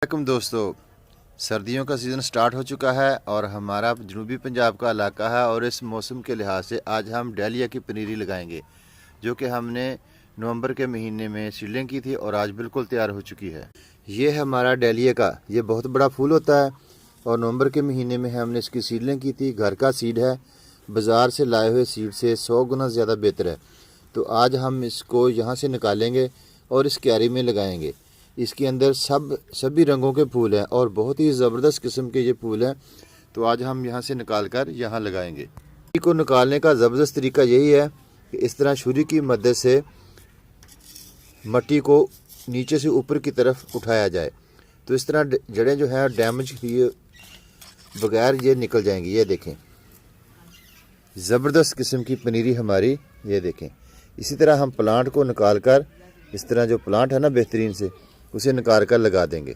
वालेकुम दोस्तों, सर्दियों का सीज़न स्टार्ट हो चुका है और हमारा जनूबी पंजाब का इलाका है और इस मौसम के लिहाज से आज हम डहलिया की पनीरी लगाएंगे, जो कि हमने नवंबर के महीने में सीडलिंग की थी और आज बिल्कुल तैयार हो चुकी है। ये है हमारा डहलिया का, ये बहुत बड़ा फूल होता है और नवंबर के महीने में हमने इसकी सीडलिंग की थी। घर का सीड है, बाज़ार से लाए हुए सीड से 100 गुना ज़्यादा बेहतर है। तो आज हम इसको यहाँ से निकालेंगे और इस क्यारी में लगाएंगे। इसके अंदर सभी रंगों के फूल हैं और बहुत ही ज़बरदस्त किस्म के ये फूल हैं। तो आज हम यहाँ से निकाल कर यहाँ लगाएंगे। को निकालने का ज़बरदस्त तरीका यही है कि इस तरह छुरी की मदद से मिट्टी को नीचे से ऊपर की तरफ उठाया जाए, तो इस तरह जड़ें जो है डैमेज किए बगैर ये निकल जाएंगी। ये देखें, ज़बरदस्त किस्म की पनीरी हमारी, ये देखें। इसी तरह हम प्लांट को निकाल कर, इस तरह जो प्लांट है ना बेहतरीन से, उसे निकाल कर लगा देंगे।